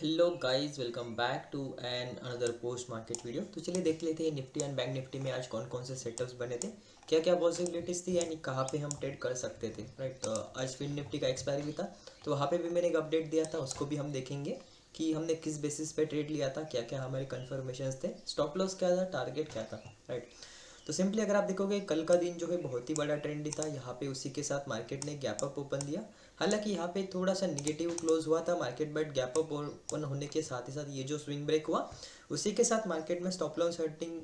Hello guys, welcome back to an another post market video. तो चलिए देख लेते हैं निफ्टी एंड बैंक निफ्टी में आज कौन कौन से सेटअप्स बने थे, क्या क्या पॉसिबिलिटीज़ थी यानी कहाँ पे हम ट्रेड कर सकते थे। राइट, तो आज फिर निफ्टी का एक्सपायरी भी था, तो वहाँ पे भी मैंने एक अपडेट दिया था, उसको भी हम देखेंगे कि हमने किस बेसिस पे ट्रेड लिया था, क्या क्या हमारे कन्फर्मेशन थे, स्टॉप लॉस क्या था, टारगेट क्या था। राइट, तो सिंपली अगर आप देखोगे कल का दिन जो है बहुत ही बड़ा ट्रेंड था, यहाँ पे उसी के साथ मार्केट ने गैप अप ओपन दिया। हालांकि यहाँ पे थोड़ा सा निगेटिव क्लोज हुआ था market, but gap up open होने के साथ ही साथ ये जो स्विंग ब्रेक हुआ उसी के साथ मार्केट में stop loss hurting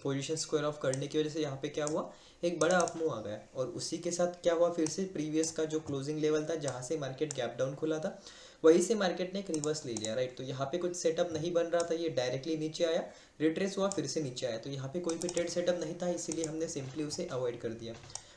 position square of करने की वजह से यहाँ पे क्या हुआ, एक बड़ा अपमूव आ गया। और उसी के साथ क्या हुआ, फिर से प्रीवियस का जो क्लोजिंग लेवल था जहाँ से मार्केट गैप डाउन खुला था वहीं से मार्केट ने एक रिवर्स ले लिया। राइट, तो यहाँ पे कुछ सेटअप नहीं बन रहा था, ये डायरेक्टली नीचे आया, रिट्रेस हुआ, फिर से नीचे आया, तो यहाँ पे कोई भी ट्रेड सेटअप नहीं था, इसीलिए हमने सिंपली उसे अवॉइड कर दिया।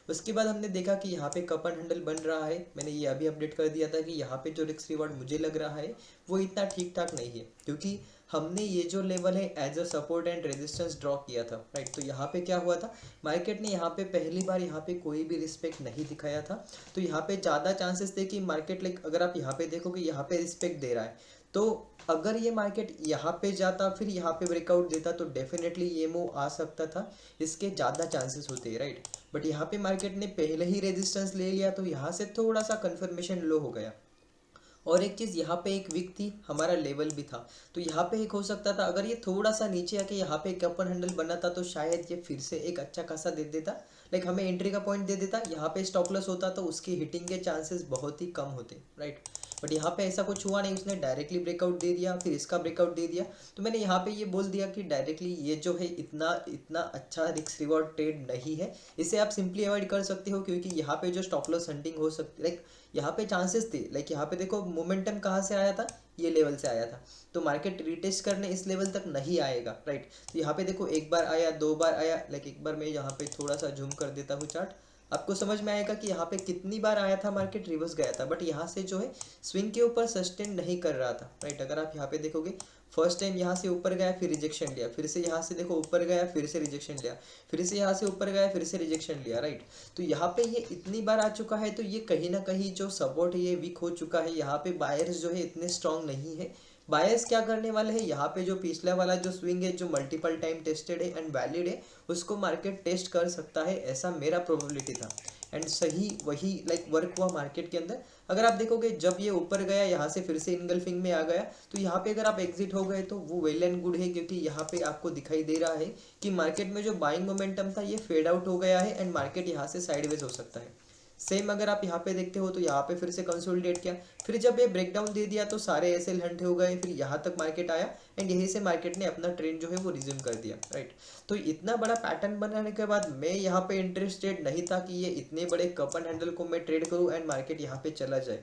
उसके बाद हमने देखा कि यहाँ पे कप एंड हैंडल बन रहा है। मैंने ये अभी अपडेट कर दिया था कि यहाँ पे जो रिस्क रिवॉर्ड मुझे लग रहा है वो इतना ठीक ठाक नहीं है, क्योंकि हमने ये जो लेवल है as a support and resistance draw किया था। राइट, तो यहाँ पे क्या हुआ था, मार्केट ने यहाँ पे पहली बार यहाँ पे कोई भी रिस्पेक्ट नहीं दिखाया था। तो यहाँ पे ज़्यादा चांसेस थे कि मार्केट लाइक अगर आप यहाँ पे देखोगे यहाँ पे रिस्पेक्ट दे रहा है, तो अगर ये मार्केट यहाँ पे जाता फिर यहाँ पे ब्रेकआउट देता तो डेफिनेटली ये मूव आ सकता था, इसके ज़्यादा चांसेस होते हैं। राइट, बट यहाँ पे मार्केट ने पहले ही रेजिस्टेंस ले लिया, तो यहाँ से थोड़ा सा कंफर्मेशन लो हो गया। और एक चीज़ यहाँ पे एक वीक थी, हमारा लेवल भी था, तो यहाँ पे एक हो सकता था अगर ये थोड़ा सा नीचे आके यहाँ पे एक अपर हैंडल बना था तो शायद ये फिर से एक अच्छा खासा दे देता, लाइक हमें एंट्री का पॉइंट दे देता, यहाँ पे स्टॉप लॉस होता तो उसकी हिटिंग के चांसेस बहुत ही कम होते। राइट, बट यहाँ पे ऐसा कुछ हुआ नहीं, उसने डायरेक्टली ब्रेकआउट दे दिया, फिर इसका ब्रेकआउट दे दिया। तो मैंने यहाँ पे ये बोल दिया कि डायरेक्टली ये जो है इतना इतना अच्छा रिस्क रिवॉर्ड ट्रेड नहीं है, इसे आप सिंपली अवॉइड कर सकते हो, क्योंकि यहाँ पे जो स्टॉप लॉस हंटिंग हो सकती, लाइक यहाँ पे चांसेस थे, लाइक यहाँ पे देखो मोमेंटम कहाँ से आया था, ये लेवल से आया था, तो मार्केट रिटेस्ट करने इस लेवल तक नहीं आएगा। राइट, तो यहाँ पे देखो एक बार आया, दो बार आया, लाइक एक बार मैं यहाँ पे थोड़ा सा जूम कर देता हूँ चार्ट, आपको समझ में आएगा कि यहाँ पे कितनी बार आया था, मार्केट रिवर्स गया था, बट यहाँ से जो है स्विंग के ऊपर सस्टेन नहीं कर रहा था। राइट, अगर आप यहाँ पे देखोगे फर्स्ट टाइम यहाँ से ऊपर गया फिर रिजेक्शन लिया, फिर से यहाँ से देखो ऊपर गया फिर से रिजेक्शन लिया, फिर से यहाँ से ऊपर गया फिर से रिजेक्शन लिया। राइट, तो यहाँ पे ये इतनी बार आ चुका है, तो ये कहीं ना कहीं जो सपोर्ट है ये वीक हो चुका है, यहाँ पे बायर्स जो है इतने स्ट्रांग नहीं है। बायर्स क्या करने वाले हैं, यहाँ पे जो पिछला वाला जो स्विंग है जो मल्टीपल टाइम टेस्टेड है एंड वैलिड है, उसको मार्केट टेस्ट कर सकता है, ऐसा मेरा प्रोबेबिलिटी था। एंड सही वही लाइक वर्क हुआ मार्केट के अंदर। अगर आप देखोगे जब ये ऊपर गया यहाँ से फिर से इनगल्फिंग में आ गया, तो यहाँ पे अगर आप एग्जिट हो गए तो वो वेल एंड गुड है, क्योंकि यहाँ पे आपको दिखाई दे रहा है कि मार्केट में जो बाइंग मोमेंटम था ये फेड आउट हो गया है एंड मार्केट यहाँ से साइडवेज हो सकता है। सेम अगर आप यहाँ पे देखते हो तो यहाँ पे फिर से कंसोलिडेट किया, फिर जब ये ब्रेकडाउन दे दिया तो सारे एसएल हंट हो गए, फिर यहाँ तक मार्केट आया एंड यहीं से मार्केट ने अपना ट्रेंड जो है वो रिज्यूम कर दिया। राइट, तो इतना बड़ा पैटर्न बनाने के बाद मैं यहाँ पे इंटरेस्टेड नहीं था कि ये इतने बड़े कप एंड हैंडल को मैं ट्रेड करूँ एंड मार्केट यहाँ पे चला जाए।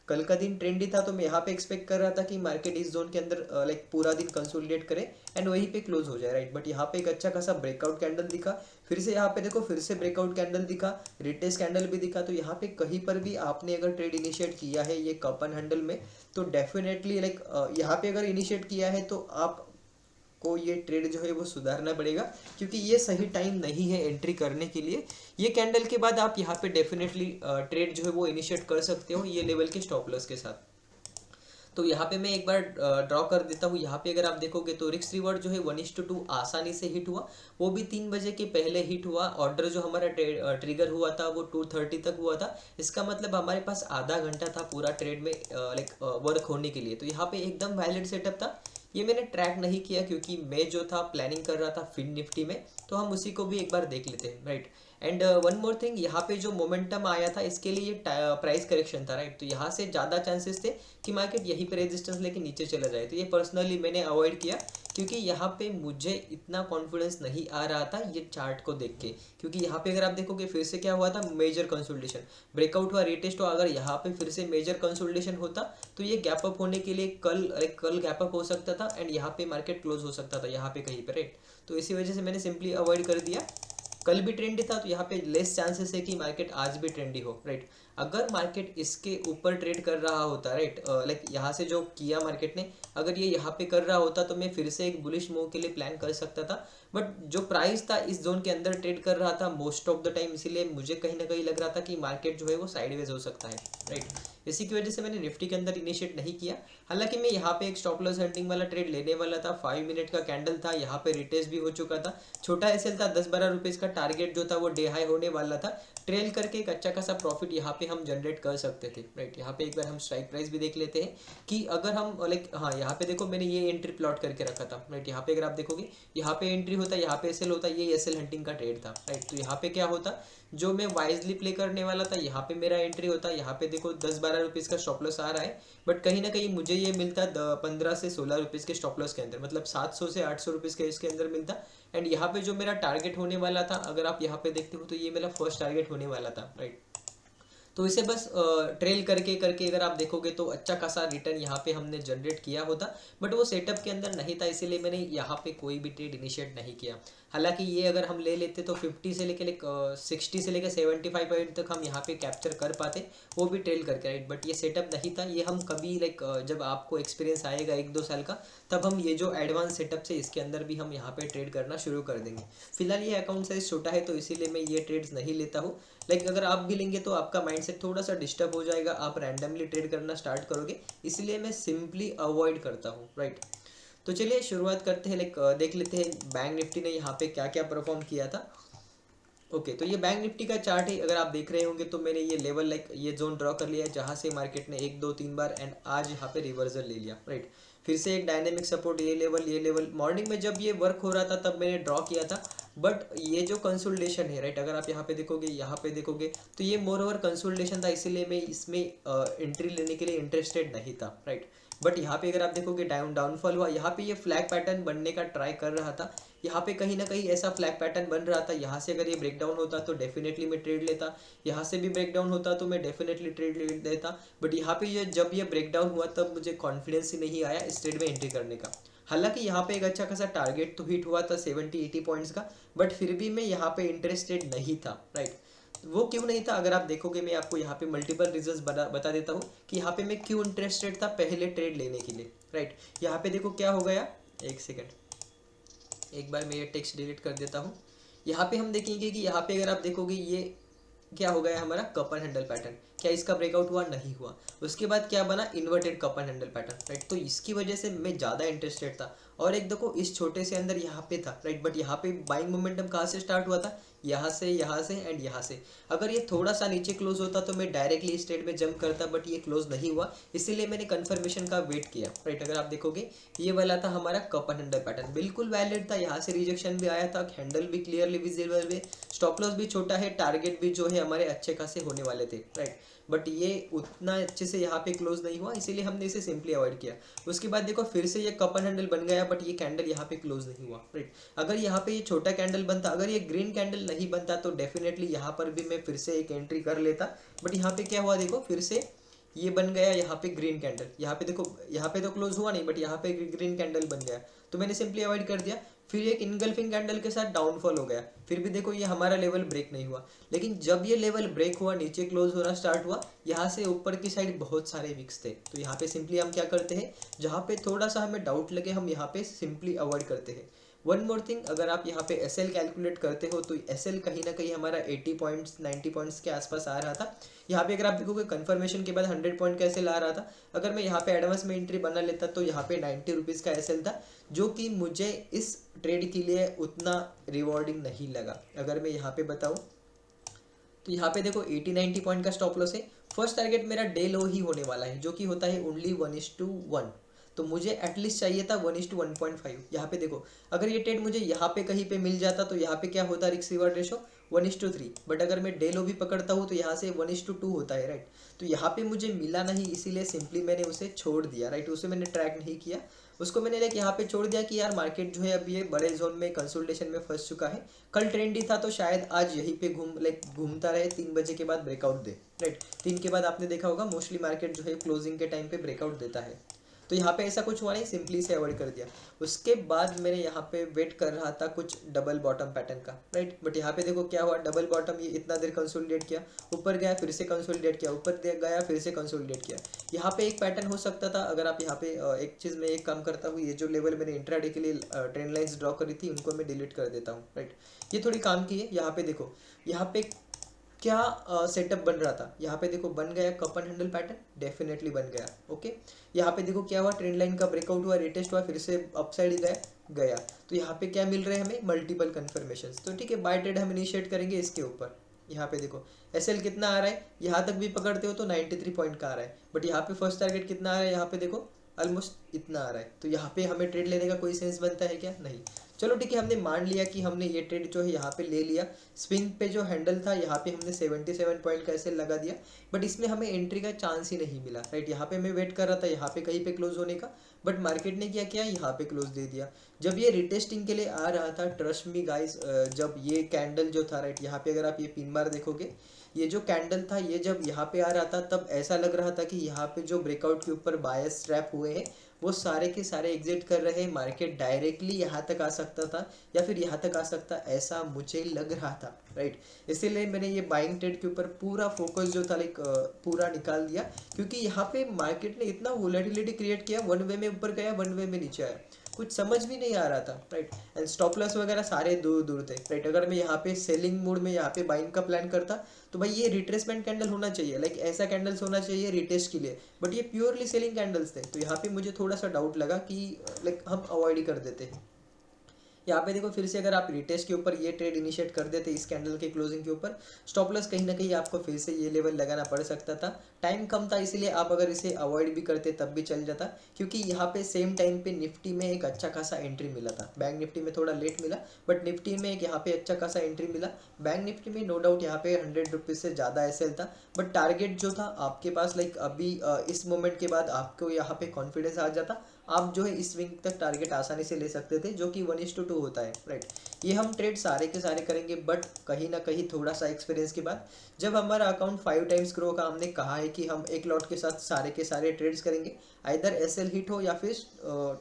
कल का दिन ट्रेंडी था, तो मैं यहाँ पे एक्सपेक्ट कर रहा था कि मार्केट इस जोन के अंदर लाइक पूरा दिन कंसोलिडेट करे एंड वहीं पे क्लोज हो जाए। राइट, बट यहाँ पे एक अच्छा खासा ब्रेकआउट कैंडल दिखा, फिर से यहाँ पे देखो फिर से ब्रेकआउट कैंडल दिखा, रिटेस्ट कैंडल भी दिखा, तो यहाँ पे कहीं पर भी आपने अगर ट्रेड इनिशिएट किया है ये कप एंड हैंडल में, तो डेफिनेटली लाइक यहाँ पे अगर इनिशिएट किया है तो आप को ये ट्रेड जो है वो सुधारना पड़ेगा, क्योंकि ये सही टाइम नहीं है एंट्री करने के लिए। ये कैंडल के बाद आप यहाँ पे डेफिनेटली ट्रेड जो है वो इनिशिएट कर सकते हो ये लेवल के स्टॉप लॉस के साथ। तो यहाँ पे मैं एक बार ड्रॉ कर देता हूँ, यहाँ पे अगर आप देखोगे तो रिस्क रिवॉर्ड जो है 1:2 आसानी से हिट हुआ, वो भी 3 बजे के पहले हिट हुआ। ऑर्डर जो हमारा ट्रिगर हुआ था वो 2:30 तक हुआ था, इसका मतलब हमारे पास आधा घंटा था पूरा ट्रेड में लाइक वर्क होने के लिए, तो यहाँ पे एकदम वैलिड सेटअप था। ये मैंने ट्रैक नहीं किया क्योंकि मैं जो था प्लानिंग कर रहा था फिन निफ्टी में, तो हम उसी को भी एक बार देख लेते हैं। Right, and one more thing, यहाँ पे जो मोमेंटम आया था इसके लिए ये प्राइस करेक्शन था। राइट, तो यहाँ से ज़्यादा चांसेस थे कि मार्केट यहीं पे रेजिस्टेंस लेके नीचे चला जाए, तो ये पर्सनली मैंने अवॉइड किया, क्योंकि यहाँ पे मुझे इतना कॉन्फिडेंस नहीं आ रहा था ये चार्ट को देख के, क्योंकि यहाँ पे अगर आप देखोगे फिर से क्या हुआ था, मेजर कंसोलिडेशन, ब्रेकआउट हुआ, रिटेस्ट हुआ, अगर यहाँ पे फिर से मेजर कंसोलिडेशन होता तो ये गैप अप होने के लिए कल गैप अप हो सकता था एंड यहाँ पे मार्केट क्लोज हो सकता था यहाँ पे कहीं पे। राइट, तो इसी वजह से मैंने सिंपली अवॉइड कर दिया। कल भी ट्रेंडी था तो यहाँ पे लेस चांसेस है कि मार्केट आज भी ट्रेंडी हो। राइट, अगर मार्केट इसके ऊपर ट्रेड कर रहा होता, राइट, लाइक यहाँ से जो किया मार्केट ने, अगर ये यहाँ पे कर रहा होता तो मैं फिर से एक बुलिश मूव के लिए प्लान कर सकता था। बट जो प्राइस था इस जोन के अंदर ट्रेड कर रहा था मोस्ट ऑफ द टाइम, इसीलिए मुझे कहीं ना कहीं लग रहा था कि मार्केट जो है वो साइडवेज हो सकता है, राइट। इसी की वजह से मैंने निफ्टी के अंदर इनिशिएट नहीं किया। हालांकि मैं यहाँ पे एक स्टॉप लॉस हंटिंग वाला ट्रेड लेने वाला था, 5 मिनट का कैंडल था, यहाँ पे रिटेस्ट भी हो चुका था, छोटा एसएल था, 10-12 रुपीज़ का टारगेट जो था वो डे हाई होने वाला था। ट्रेल करके एक अच्छा खासा प्रॉफिट यहाँ पे हम जनरेट कर सकते थे, राइट। यहाँ पे एक बार हम स्ट्राइक प्राइस भी देख लेते हैं कि अगर हम लाइक, हाँ यहाँ पे देखो मैंने ये एंट्री प्लॉट करके रखा था, राइट। यहाँ पे अगर आप देखोगे यहाँ पे एंट्री होता, यहाँ पे एसएल होता, ये एसएल हंटिंग का ट्रेड था, राइट। तो यहाँ पे क्या होता, जो मैं वाइजली प्ले करने वाला था, यहाँ पे मेरा एंट्री होता, यहाँ पे देखो 10-12 रुपीज़ का स्टॉप लॉस आ रहा है, बट कहीं ना कहीं मुझे ये मिलता 15 से 16 रुपीज़ के स्टॉप लॉस के अंदर, मतलब 700 से 800 रुपीज़ के इसके अंदर मिलता। एंड यहाँ पे जो मेरा टारगेट होने वाला था, अगर आप यहाँ पे देखते हो तो ये मेरा फर्स्ट टारगेट होने वाला था, राइट। तो इसे बस ट्रेल करके करके अगर आप देखोगे तो अच्छा खासा रिटर्न यहाँ पे हमने जनरेट किया होता, बट वो सेटअप के अंदर नहीं था, इसीलिए मैंने यहाँ पे कोई भी ट्रेड इनिशिएट नहीं किया। हालांकि ये अगर हम ले लेते तो 50 से लेके 60 से लेके 75 पॉइंट तक हम यहाँ पे कैप्चर कर पाते, वो भी ट्रेल करके, राइट। बट ये सेटअप नहीं था, ये हम कभी लाइक जब आपको एक्सपीरियंस आएगा 1-2 साल का, तब हम ये जो एडवांस सेटअप से इसके अंदर भी हम यहाँ पे ट्रेड करना शुरू कर देंगे। फिलहाल ये अकाउंट साइज छोटा है तो इसीलिए मैं ये ट्रेड्स नहीं लेता हूँ। लाइक अगर आप भी लेंगे तो आपका माइंडसेट थोड़ा सा डिस्टर्ब हो जाएगा, आप रैंडमली ट्रेड करना स्टार्ट करोगे, इसलिए मैं सिंपली अवॉइड करता हूँ, राइट। तो चलिए शुरुआत करते हैं, लाइक देख लेते हैं बैंक निफ्टी ने यहाँ पे क्या क्या परफॉर्म किया था। ओके, तो ये बैंक निफ्टी का चार्ट है, अगर आप देख रहे होंगे तो मैंने ये लेवल लाइक ये जोन ड्रॉ कर लिया है जहाँ से मार्केट ने 1 2 3 बार एंड आज यहाँ पे रिवर्सल ले लिया, राइट। फिर से एक डायनेमिक सपोर्ट, ये लेवल मॉर्निंग में जब ये वर्क हो रहा था तब मैंने ड्रॉ किया था। बट ये जो कंसोलिडेशन है, राइट, अगर आप यहाँ पे देखोगे तो ये मोर ओवर कंसोलिडेशन था, इसीलिए मैं इसमें एंट्री लेने के लिए इंटरेस्टेड नहीं था, राइट। बट यहाँ पे अगर आप देखोगे डाउनफॉल हुआ, यहाँ पे ये फ्लैग पैटर्न बनने का ट्राई कर रहा था, यहाँ पे कहीं ना कहीं ऐसा फ्लैग पैटर्न बन रहा था, यहाँ से अगर ये ब्रेक डाउन होता तो डेफिनेटली मैं ट्रेड लेता, यहाँ से भी ब्रेक डाउन होता तो मैं डेफिनेटली ट्रेड ले लेता। बट यहाँ पे ये जब ये ब्रेक डाउन हुआ तब मुझे कॉन्फिडेंस ही नहीं आया इस ट्रेड में एंट्री करने का। हालांकि यहाँ पे एक अच्छा खासा टारगेट तो हिट हुआ था 70-80 पॉइंट्स का, बट फिर भी मैं यहाँ पे इंटरेस्टेड नहीं था, राइट। वो क्यों नहीं था, अगर आप देखोगे मैं आपको यहाँ पे मल्टीपल रीजंस बता देता हूँ कि यहाँ पे मैं क्यों इंटरेस्टेड था पहले ट्रेड लेने के लिए, राइट। यहाँ पे देखो क्या हो गया, एक सेकेंड, एक बार मैं ये टेक्स्ट डिलीट कर देता हूँ। यहाँ पे हम देखेंगे कि यहाँ पे अगर आप देखोगे ये क्या हो गया हमारा कप एंड हैंडल पैटर्न, क्या इसका ब्रेकआउट हुआ, नहीं हुआ। उसके बाद क्या बना, inverted cup and handle pattern, right. तो इसकी वजह से मैं ज़्यादा इंटरेस्टेड था। और एक देखो इस छोटे से अंदर यहाँ पे था, राइट, बट यहाँ पे बाइंग मोमेंटम कहाँ से स्टार्ट हुआ था, यहाँ से एंड यहाँ से। अगर ये थोड़ा सा नीचे क्लोज होता तो मैं डायरेक्टली इस ट्रेड में जंप करता, बट ये क्लोज नहीं हुआ, इसीलिए मैंने कंफर्मेशन का वेट किया, राइट। अगर आप देखोगे ये वाला था हमारा कप एंड हैंडल पैटर्न, बिल्कुल वैलिड था, यहाँ से रिजेक्शन भी आया था, हैंडल भी क्लियरली विजिबल है, स्टॉप लॉस भी छोटा है, टारगेट भी जो है हमारे अच्छे खासे होने वाले थे, राइट। बट ये उतना अच्छे से यहाँ पे क्लोज नहीं हुआ, इसीलिए हमने इसे सिंपली अवॉइड किया। उसके बाद देखो फिर से ये कप एंड हैंडल बन गया, बट ये कैंडल यहाँ पे क्लोज नहीं हुआ, राइट। अगर यहाँ पे ये छोटा कैंडल बनता, अगर ये ग्रीन कैंडल नहीं बनता तो डेफिनेटली यहाँ पर भी मैं फिर से एक एंट्री कर लेता। बट यहाँ पे क्या हुआ देखो, फिर से ये बन गया यहाँ पे ग्रीन कैंडल, यहाँ पे देखो यहाँ पे तो क्लोज हुआ नहीं, बट यहाँ पे ग्रीन कैंडल बन गया, तो मैंने सिंपली अवॉइड कर दिया। फिर एक इनगल्फिंग कैंडल के साथ डाउनफॉल हो गया, फिर भी देखो ये हमारा लेवल ब्रेक नहीं हुआ। लेकिन जब ये लेवल ब्रेक हुआ, नीचे क्लोज होना स्टार्ट हुआ, यहाँ से ऊपर की साइड बहुत सारे विक्स थे, तो यहाँ पे सिंपली हम क्या करते हैं, जहाँ पे थोड़ा सा हमें डाउट लगे हम यहाँ पे सिंपली अवॉइड करते हैं। वन मोर थिंग, अगर आप यहाँ पे एस एल कैलकुलेट करते हो तो एस एल कहीं ना कहीं हमारा 80 पॉइंट्स 90 पॉइंट्स के आसपास आ रहा था। यहाँ पे अगर आप देखोगे कन्फर्मेशन के बाद 100 पॉइंट का एस एल आ रहा था, अगर मैं यहाँ पे एडवांस में एंट्री बना लेता तो यहाँ पे 90 रुपीज़ का एस एल था, जो कि मुझे इस ट्रेड के लिए उतना रिवॉर्डिंग नहीं लगा। अगर मैं यहाँ पे बताऊँ तो यहाँ पे देखो 80-90 पॉइंट का स्टॉप लॉस है, फर्स्ट टारगेट मेरा डे लो ही होने वाला है, जो कि होता है ओनली 1:1, तो मुझे एटलीस्ट चाहिए था 1:1.5। यहाँ पे देखो अगर ये ट्रेड मुझे यहाँ पे कहीं पे मिल जाता तो यहाँ पे क्या होता, रिस्क रिवार्ड रेशो 1:3, बट अगर मैं डे लो भी पकड़ता हूँ तो यहाँ से 1:2 होता है, राइट। तो यहाँ पे मुझे मिला नहीं, इसीलिए सिंपली मैंने उसे छोड़ दिया, राइट। उसे मैंने ट्रैक नहीं किया, उसको मैंने लाइक यहाँ पे छोड़ दिया कि यार मार्केट जो है अब ये बड़े जोन में कंसोलिडेशन में फंस चुका है, कल ट्रेंडी था तो शायद आज यहीं पे घूमता रहे, 3 बजे के बाद ब्रेकआउट दे, राइट। 3 के बाद आपने देखा होगा मोस्टली मार्केट जो है क्लोजिंग के टाइम पे ब्रेकआउट देता है। तो यहाँ पे ऐसा कुछ हुआ नहीं, सिंपली से अवॉइड कर दिया। उसके बाद मैंने यहाँ पे वेट कर रहा था कुछ डबल बॉटम पैटर्न का, राइट। बट यहाँ पे देखो क्या हुआ, डबल बॉटम ये इतना देर कंसोलिडेट किया, ऊपर गया फिर से कंसोलिडेट किया, ऊपर गया फिर से कंसोलिडेट किया। यहाँ पे एक पैटर्न हो सकता था, अगर आप यहाँ पे एक चीज़ में एक काम करता हूँ, ये जो लेवल मैंने इंट्राडे के लिए ट्रेंड लाइंस ड्रॉ करी थी उनको मैं डिलीट कर देता हूँ, राइट। ये थोड़ी काम की है। यहाँ पे देखो, यहाँ पे क्या सेटअप बन रहा था, यहाँ पे देखो बन गया cup and handle pattern, definitely बन गया, ओके। यहाँ पे देखो क्या हुआ, ट्रेंड लाइन का ब्रेकआउट हुआ, रिटेस्ट हुआ, फिर से अपसाइड गया गया। तो यहाँ पे क्या मिल रहे हैं हमें, मल्टीपल कन्फर्मेशन। तो ठीक है, बाय ट्रेड हम इनिशिएट करेंगे इसके ऊपर। यहाँ पे देखो एसएल कितना आ रहा है, यहाँ तक भी पकड़ते हो तो 93 पॉइंट का आ रहा है, बट यहाँ पे फर्स्ट टारगेट कितना आ रहा है, यहाँ पे देखो ऑलमोस्ट इतना आ रहा है। तो यहाँ पे हमें ट्रेड लेने का कोई सेंस बनता है क्या, नहीं। चलो ठीक है, हमने मान लिया कि हमने ये ट्रेड जो है यहाँ पे ले लिया। स्विंग पे जो हैंडल था यहाँ पे हमने 77 पॉइंट का ऐसे लगा दिया, बट इसमें हमें एंट्री का चांस ही नहीं मिला, राइट। यहाँ पे मैं वेट कर रहा था यहाँ पे कहीं पे क्लोज होने का, बट मार्केट ने क्या किया, यहाँ पे क्लोज दे दिया। जब ये रिटेस्टिंग के लिए आ रहा था, ट्रस्ट मी गाइस, जब ये कैंडल जो था, राइट, यहाँ पे अगर आप ये पिन बार देखोगे, ये जो कैंडल था ये जब यहाँ पे आ रहा था तब ऐसा लग रहा था कि यहाँ पे जो ब्रेकआउट के ऊपर बायस स्ट्रैप हुए हैं वो सारे के सारे एग्जिट कर रहे हैं, मार्केट डायरेक्टली यहाँ तक आ सकता था या फिर यहाँ तक आ सकता, ऐसा मुझे लग रहा था, राइट। इसीलिए मैंने ये बाइंग ट्रेड के ऊपर पूरा फोकस जो था लाइक पूरा निकाल दिया, क्योंकि यहाँ पे मार्केट ने इतना वोलेटिलिटी क्रिएट किया, वन वे में ऊपर गया, वन वे में नीचे आया, कुछ समझ भी नहीं आ रहा था, राइट। एंड स्टॉप लॉस वगैरह सारे दूर दूर थे, राइट। अगर मैं यहाँ पे सेलिंग मोड में यहाँ पे बाइंग का प्लान करता तो भाई ये रिट्रेसमेंट कैंडल होना चाहिए, लाइक ऐसा कैंडल्स होना चाहिए रिटेस्ट के लिए, बट ये प्योरली सेलिंग कैंडल्स थे। तो यहाँ पे मुझे थोड़ा सा डाउट लगा कि लाइक हम अवॉइड ही कर देते हैं। यहाँ पे देखो फिर से अगर आप रिटेस्ट के ऊपर ये ट्रेड इनिशिएट कर देते इस कैंडल के क्लोजिंग के ऊपर, स्टॉप लॉस कहीं ना कहीं आपको फिर से ये लेवल लगाना पड़ सकता था। टाइम कम था इसीलिए आप अगर इसे अवॉइड भी करते तब भी चल जाता, क्योंकि यहाँ पे सेम टाइम पे निफ्टी में एक अच्छा खासा एंट्री मिला था। बैंक निफ्टी में थोड़ा लेट मिला, बट निफ्टी में एक यहाँ पे अच्छा खासा एंट्री मिला। बैंक निफ्टी में नो डाउट यहाँ पे 100 रुपीज़ से ज़्यादा एसएल था, बट टारगेट जो था आपके पास लाइक अभी इस मोमेंट के बाद आपको यहाँ पे कॉन्फिडेंस आ जाता, आप जो है इस स्विंग तक टारगेट आसानी से ले सकते थे, जो कि 1:2 होता है, राइट। ये हम ट्रेड सारे के सारे करेंगे, बट कहीं ना कहीं थोड़ा सा एक्सपीरियंस के बाद जब हमारा अकाउंट 5 टाइम्स ग्रो का, हमने कहा है कि हम एक लॉट के साथ सारे के सारे ट्रेड्स करेंगे, आइदर एसएल हिट हो या फिर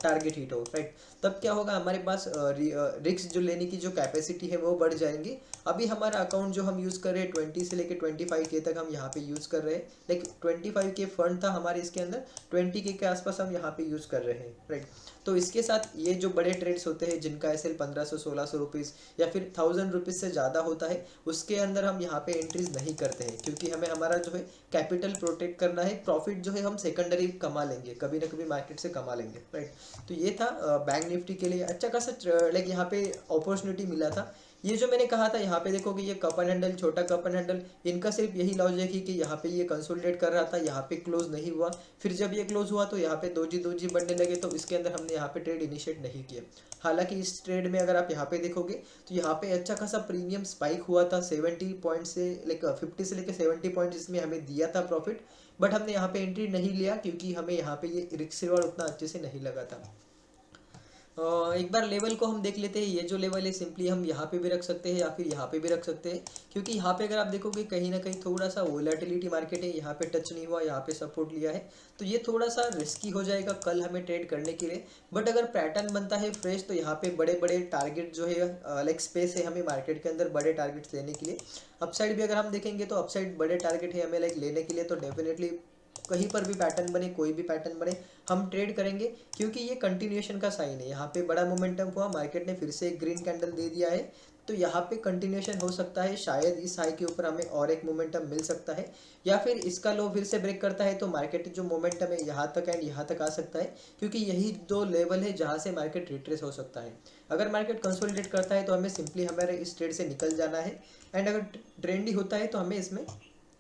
टारगेट हिट हो, राइट। तब क्या होगा, हमारे पास रिस्क जो लेने की जो कैपेसिटी है वो बढ़ जाएंगी। अभी हमारा अकाउंट जो हम यूज़ कर रहे हैं 20 से लेकर 25K तक हम यहाँ पे यूज़ कर रहे हैं, लाइक 25K फंड था हमारे इसके अंदर, 20K के आसपास हम यहाँ पे यूज़ कर रहे हैं, राइट। तो इसके साथ ये जो बड़े ट्रेड्स होते हैं जिनका एसएल 1500-1600 रुपीज़ या फिर 1000 रुपीज़ से ज़्यादा होता है, उसके अंदर हम यहाँ पे एंट्रीज नहीं करते हैं, क्योंकि हमें हमारा जो है कैपिटल प्रोटेक्ट करना है। प्रॉफिट जो है हम सेकेंडरी कमा लेंगे, कभी ना कभी मार्केट से कमा लेंगे, राइट। तो ये था बैंक निफ्टी के लिए अच्छा खासा लाइक यहाँ पे अपॉर्चुनिटी मिला था। ये जो मैंने कहा था, यहाँ पे देखो कि ये कप एंड हैंडल, छोटा कप एंड हैंडल, इनका सिर्फ यही लॉजिक है कि यहाँ पे ये कंसोलिडेट कर रहा था, यहाँ पे क्लोज नहीं हुआ, फिर जब ये क्लोज हुआ तो यहाँ पे दोजी दोजी बढ़ने लगे, तो इसके अंदर हमने यहाँ पे ट्रेड इनिशिएट नहीं किया। हालांकि इस ट्रेड में अगर आप यहाँ पे देखोगे तो यहाँ पे अच्छा खासा प्रीमियम स्पाइक हुआ था, 70 पॉइंट से लाइक 50 से लेकर 70 पॉइंट इसमें हमें दिया था प्रॉफिट, बट हमने यहाँ पे एंट्री नहीं लिया क्योंकि हमें यहाँ पे ये रिस्क रिवॉर्ड उतना अच्छे से नहीं लगा था। एक बार लेवल को हम देख लेते हैं। ये जो लेवल है सिंपली हम यहाँ पे भी रख सकते हैं या फिर यहाँ पे भी रख सकते हैं, क्योंकि यहाँ पे अगर आप देखोगे कहीं ना कहीं थोड़ा सा वोलेटिलिटी मार्केट है, यहाँ पे टच नहीं हुआ, यहाँ पे सपोर्ट लिया है, तो ये थोड़ा सा रिस्की हो जाएगा कल हमें ट्रेड करने के लिए। बट अगर पैटर्न बनता है फ्रेश तो यहाँ पे बड़े बड़े टारगेट जो है लाइक स्पेस है हमें मार्केट के अंदर बड़े टारगेट्स लेने के लिए। अपसाइड भी अगर हम देखेंगे तो अपसाइड बड़े टारगेट है हमें लाइक लेने के लिए, तो डेफिनेटली कहीं पर भी पैटर्न बने, कोई भी पैटर्न बने, हम ट्रेड करेंगे, क्योंकि ये कंटिन्यूएशन का साइन है। यहाँ पे बड़ा मोमेंटम हुआ, मार्केट ने फिर से एक ग्रीन कैंडल दे दिया है, तो यहाँ पे कंटिन्यूएशन हो सकता है, शायद इस हाई के ऊपर हमें और एक मोमेंटम मिल सकता है, या फिर इसका लो फिर से ब्रेक करता है तो मार्केट जो मोमेंटम है यहाँ तक एंड यहाँ तक आ सकता है, क्योंकि यही दो लेवल है जहाँ से मार्केट रिट्रेस हो सकता है। अगर मार्केट कंसोलिडेट करता है तो हमें सिंपली हमारे इस ट्रेड से निकल जाना है, एंड अगर ट्रेंडी होता है तो हमें इसमें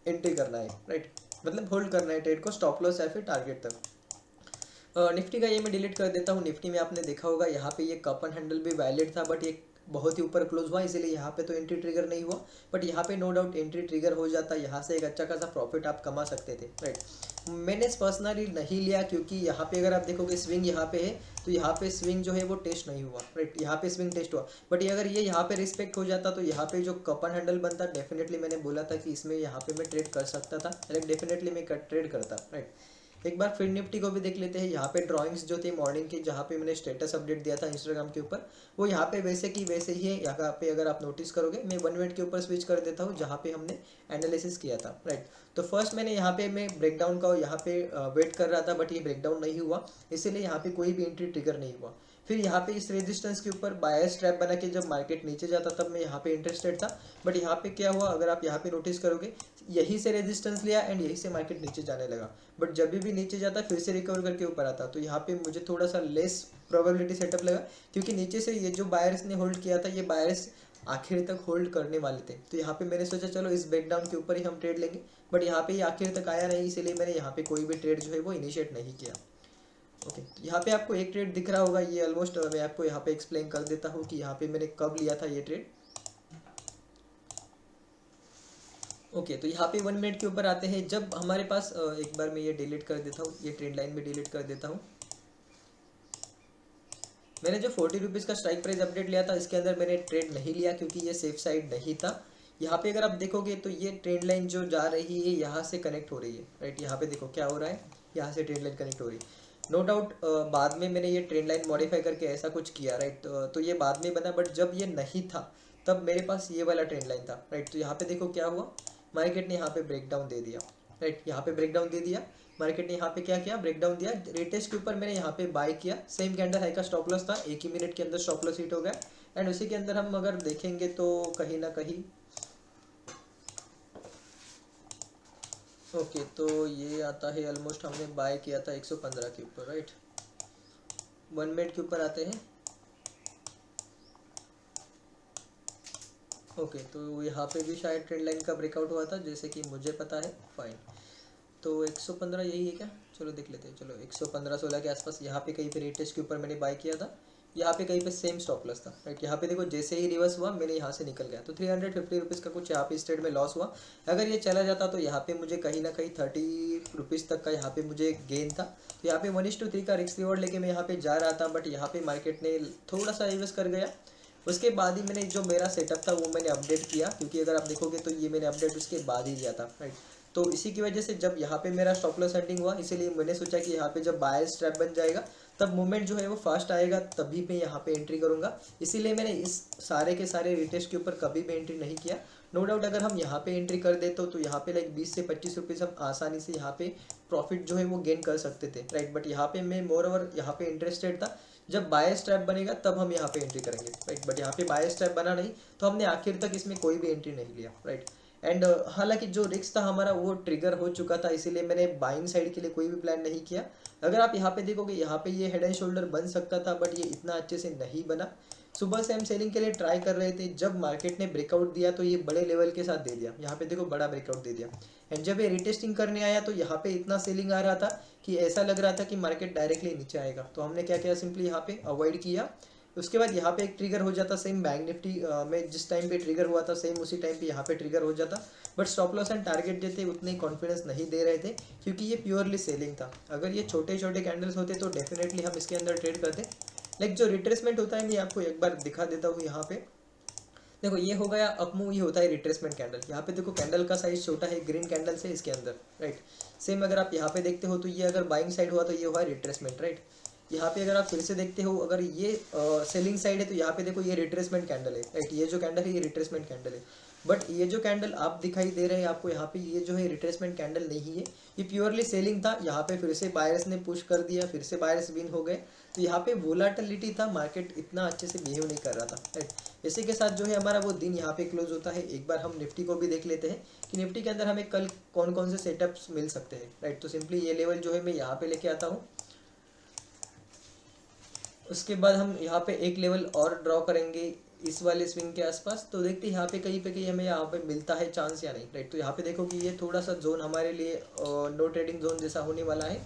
एंट्री करना है, राइट, मतलब होल्ड करना है ट्रेड को स्टॉप लॉस या फिर टारगेट तक। निफ्टी का ये मैं डिलीट कर देता हूँ। निफ्टी में आपने देखा होगा यहाँ पे ये कप एंड हैंडल भी वैलिड था, बट ये बहुत ही ऊपर क्लोज हुआ, इसीलिए यहाँ पे तो एंट्री ट्रिगर नहीं हुआ, बट यहाँ पे नो डाउट एंट्री ट्रिगर हो जाता, यहाँ से एक अच्छा खासा प्रॉफिट आप कमा सकते थे, राइट। मैंने पर्सनली नहीं लिया क्योंकि यहाँ पे अगर आप देखोगे स्विंग यहाँ पे है, तो यहाँ पे स्विंग जो है वो टेस्ट नहीं हुआ, राइट। यहाँ पे स्विंग टेस्ट हुआ, बट ये अगर ये यहाँ पे रिस्पेक्ट हो जाता तो यहाँ पे जो कप एंड हैंडल बनता, डेफिनेटली मैंने बोला था कि इसमें यहाँ पे मैं ट्रेड कर सकता था, लाइक डेफिनेटली मैं ट्रेड करता, राइट। एक बार फिर निफ्टी को भी देख लेते हैं। यहाँ पे ड्राइंग्स जो थी मॉर्निंग की, जहाँ पे मैंने स्टेटस अपडेट दिया था इंस्टाग्राम के ऊपर, वो यहाँ पे वैसे की वैसे ही है। यहाँ पे अगर आप नोटिस करोगे, मैं 1 मिनट के ऊपर स्विच कर देता हूँ जहाँ पे हमने एनालिसिस किया था, राइट। तो फर्स्ट मैंने यहाँ पे मैं ब्रेकडाउन का यहाँ पे वेट कर रहा था, बट ये ब्रेकडाउन नहीं हुआ, इसीलिए यहाँ पे कोई भी एंट्री ट्रिगर नहीं हुआ। फिर यहाँ पे इस रेजिस्टेंस के ऊपर बायर्स ट्रैप बना के जब मार्केट नीचे जाता तब मैं यहाँ पे इंटरेस्टेड था, बट यहाँ पे क्या हुआ, अगर आप यहाँ पे नोटिस करोगे, यहीं से रेजिस्टेंस लिया एंड यहीं से मार्केट नीचे जाने लगा, बट जब भी नीचे जाता फिर से रिकवर करके ऊपर आता। तो यहाँ पे मुझे थोड़ा सा लेस प्रोबेबिलिटी सेटअप लगा, क्योंकि नीचे से ये जो बायर्स ने होल्ड किया था, ये बायर्स आखिर तक होल्ड करने वाले थे। तो यहाँ पे मैंने सोचा चलो इस ब्रेकडाउन के ऊपर ही हम ट्रेड लेंगे, बट यहाँ पे ये आखिर तक आया नहीं, इसीलिए मैंने यहाँ पे कोई भी ट्रेड जो है वो इनिशिएट नहीं किया। ओके, यहाँ पे आपको एक ट्रेड दिख रहा होगा, ये ऑलमोस्ट मैं आपको यहाँ पे एक्सप्लेन कर देता हूँ कि यहाँ पे मैंने कब लिया था ये ट्रेड। ओके, तो यहाँ पे 1 मिनट के ऊपर आते हैं। जब हमारे पास एक बार मैं ये डिलीट कर देता हूँ, ये ट्रेड लाइन में डिलीट कर देता हूँ। मैंने जो 40 रुपीज़ का स्ट्राइक प्राइस अपडेट लिया था, इसके अंदर मैंने ट्रेड नहीं लिया क्योंकि ये सेफ साइड नहीं था। यहाँ पे अगर आप देखोगे तो ये ट्रेड लाइन जो जा रही है यहाँ से कनेक्ट हो रही है, राइट। यहाँ पे देखो क्या हो रहा है, यहाँ से ट्रेड लाइन कनेक्ट हो रही है। नो डाउट बाद में मैंने ये ट्रेड लाइन मॉडिफाई करके ऐसा कुछ किया, राइट। तो ये बाद में बना, बट जब ये नहीं था तब मेरे पास ये वाला ट्रेड लाइन था, राइट। तो यहाँ पे देखो क्या हुआ, मार्केट ने यहाँ पे ब्रेकडाउन दे दिया, राइट। यहाँ पे ब्रेकडाउन दे दिया, मार्केट ने यहाँ पे क्या किया, ब्रेकडाउन दिया। रिटेस्ट के ऊपर मैंने यहाँ पे बाय किया, सेम कैंडल हाई का स्टॉप लॉस था, एक ही मिनट के अंदर स्टॉप लॉस हिट हो गया। एंड उसी के अंदर हम अगर देखेंगे तो कहीं ना कहीं, ओके, तो ये आता है ऑलमोस्ट हमने बाय किया था 115 के ऊपर, राइट। 1 मिनट के ऊपर आते हैं। ओके, तो यहाँ पे भी शायद ट्रेंड लाइन का ब्रेकआउट हुआ था, जैसे कि मुझे पता है, फाइन। तो 115 यही है क्या, चलो देख लेते हैं। चलो 115-16 के आसपास यहाँ पे कहीं पे रेटेस्ट के ऊपर मैंने बाय किया था, यहाँ पे कहीं पे सेम स्टॉप लॉस था, राइट। यहाँ पे देखो जैसे ही रिवर्स हुआ मैंने यहाँ से निकल गया, तो 350 रुपीज़ का कुछ यहाँ पे इस ट्रेड में लॉस हुआ। अगर ये चला जाता तो यहाँ पे मुझे कहीं ना कहीं 30 रुपीज़ तक का यहाँ पे मुझे गेन था। तो यहाँ पे 1:3 का रिस्क रिवॉर्ड लेके मैं यहाँ पे जा रहा था, बट यहाँ पे मार्केट ने थोड़ा सा रिवर्स कर गया। उसके बाद ही मैंने जो मेरा सेटअप था वो मैंने अपडेट किया, क्योंकि अगर आप देखोगे तो ये मैंने अपडेट उसके बाद ही किया था, राइट। तो इसी की वजह से जब यहाँ पे मेरा स्टॉप लॉस सेटिंग हुआ, इसीलिए मैंने सोचा कि यहाँ पे जब बायर्स ट्रैप बन जाएगा तब मूवमेंट जो है वो फास्ट आएगा, तभी मैं यहाँ पे एंट्री करूँगा। इसीलिए मैंने इस सारे के सारे रिटेस्ट के ऊपर कभी भी एंट्री नहीं किया। नो डाउट अगर हम यहाँ पे एंट्री कर दे तो यहाँ पे लाइक 20 से 25 रुपीज़ हम आसानी से यहाँ पे प्रॉफिट जो है वो गेन कर सकते थे, राइट। बट यहाँ पे मैं मोर ओवर यहाँ पे इंटरेस्टेड था, जब बायर्स ट्रैप बनेगा तब हम यहाँ पे एंट्री करेंगे, राइट। बट यहाँ पे बायर्स ट्रैप बना नहीं, तो हमने आखिर तक इसमें कोई भी एंट्री नहीं लिया, राइट। एंड हालांकि जो रिस्क था हमारा वो ट्रिगर हो चुका था, इसीलिए मैंने बाइंग साइड के लिए कोई भी प्लान नहीं किया। अगर आप यहाँ पे देखोगे, यहाँ पे ये हेड एंड शोल्डर बन सकता था, बट ये इतना अच्छे से नहीं बना। सुबह से हम सेलिंग के लिए ट्राई कर रहे थे, जब मार्केट ने ब्रेकआउट दिया तो ये बड़े लेवल के साथ दे दिया, यहाँ पे देखो बड़ा ब्रेकआउट दे दिया। एंड जब ये रिटेस्टिंग करने आया तो यहाँ पे इतना सेलिंग आ रहा था कि ऐसा लग रहा था कि मार्केट डायरेक्टली नीचे आएगा। तो हमने क्या किया, सिंपली यहाँ पे अवॉइड किया। उसके बाद यहाँ पे एक ट्रिगर हो जाता, सेम बैंक निफ्टी में जिस टाइम पे ट्रिगर हुआ था सेम उसी टाइम पे यहाँ पे ट्रिगर हो जाता। But stop loss and target जो थे उतने कॉन्फिडेंस नहीं दे रहे थे, क्योंकि ये प्योरली सेलिंग था। अगर ये छोटे छोटे कैंडल्स होते तो डेफिनेटली हम इसके अंदर ट्रेड करते। लाइक जो रिट्रेसमेंट होता है, मैं आपको एक बार दिखा देता हूँ। यहाँ पे देखो ये हो गया अपमूव, ये होता है रिट्रेसमेंट कैंडल। यहाँ पे देखो कैंडल का साइज छोटा है, ग्रीन कैंडल से इसके अंदर, राइट। सेम अगर आप यहाँ पे देखते हो तो ये अगर बाइंग साइड हुआ तो ये हुआ रिट्रेसमेंट, राइट। यहाँ पे अगर आप फिर से देखते हो, अगर ये सेलिंग साइड है तो यहाँ पे देखो ये रिट्रेसमेंट कैंडल है, राइट। ये जो कैंडल है ये रिट्रेसमेंट कैंडल है। बट ये जो कैंडल आप दिखाई दे रहे हैं आपको यहाँ पे, ये जो है रिट्रेसमेंट कैंडल नहीं है, ये प्योरली सेलिंग था। यहाँ पे फिर से बायर्स ने पुश कर दिया, फिर से बायर्स विन हो गए। तो यहाँ पे वोलाटिलिटी था, मार्केट इतना अच्छे से बिहेव नहीं कर रहा था, राइट। इसी के साथ जो है हमारा वो दिन यहाँ पे क्लोज होता है। एक बार हम निफ्टी को भी देख लेते हैं कि निफ्टी के अंदर हमें कल कौन कौन से सेटअप्स मिल सकते हैं, राइट। तो सिंपली ये लेवल जो है मैं यहाँ पे लेके आता हूँ। उसके बाद हम यहाँ पे एक लेवल और ड्रॉ करेंगे इस वाले स्विंग के आसपास। तो देखते हैं यहाँ पे कहीं पे कहीं हमें यहाँ पे मिलता है चांस या नहीं, राइट। तो यहाँ पे देखो कि ये थोड़ा सा जोन हमारे लिए नो ट्रेडिंग जोन जैसा होने वाला है।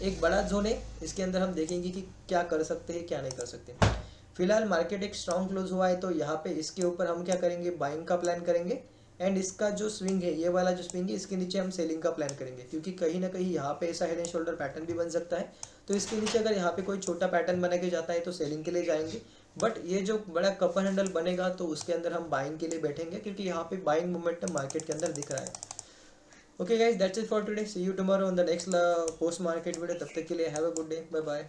एक बड़ा जोन है, इसके अंदर हम देखेंगे कि क्या कर सकते हैं क्या नहीं कर सकते। फिलहाल मार्केट एक स्ट्रॉन्ग क्लोज हुआ है, तो यहाँ पे इसके ऊपर हम क्या करेंगे, बाइंग का प्लान करेंगे। एंड इसका जो स्विंग है, ये वाला जो स्विंग है, इसके नीचे हम सेलिंग का प्लान करेंगे, क्योंकि कहीं ना कहीं यहाँ पे ऐसा हेड एंड शोल्डर पैटर्न भी बन सकता है। तो इसके नीचे अगर यहाँ पे कोई छोटा पैटर्न बना के जाता है तो सेलिंग के लिए जाएंगे। बट ये जो बड़ा कपर हैंडल बनेगा तो उसके अंदर हम बाइंग के लिए बैठेंगे, क्योंकि यहाँ पे बाइंग मोमेंटम मार्केट के अंदर दिख रहा है। Okay guys, that's it for today, see you tomorrow on the next post market video. तब तक के लिए have a good day, bye bye.